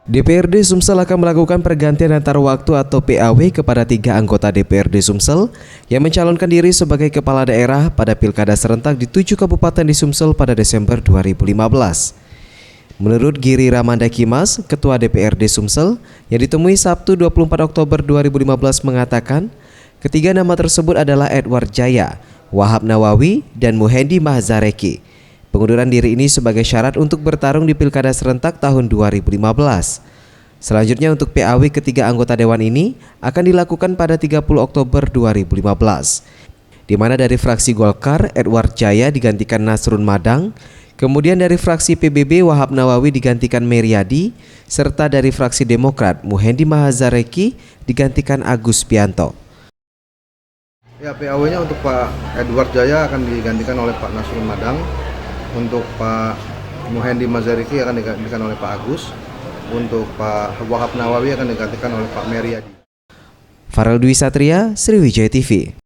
DPRD Sumsel akan melakukan pergantian antar waktu atau PAW kepada 3 anggota DPRD Sumsel yang mencalonkan diri sebagai kepala daerah pada pilkada serentak di 7 kabupaten di Sumsel pada Desember 2015. Menurut Giri Ramandakimas, Ketua DPRD Sumsel, yang ditemui Sabtu 24 Oktober 2015 mengatakan, ketiga nama tersebut adalah Edward Jaya, Wahab Nawawi, dan Muhendi Mahzareki. Pengunduran diri ini sebagai syarat untuk bertarung di Pilkada serentak tahun 2015. Selanjutnya untuk PAW ketiga anggota dewan ini akan dilakukan pada 30 Oktober 2015. Di mana dari fraksi Golkar, Edward Jaya digantikan Nasrun Madang, kemudian dari fraksi PBB Wahab Nawawi digantikan Meriadi, serta dari fraksi Demokrat Muhendi Mahzareki digantikan Agus Pianto. Ya, PAW-nya untuk Pak Edward Jaya akan digantikan oleh Pak Nasrun Madang. Untuk Pak Muhendi Mahzareki akan digantikan oleh Pak Agus. Untuk Pak Wahab Nawawi akan digantikan oleh Pak Meriadi. Farel Dwi Satria, Sriwijaya TV.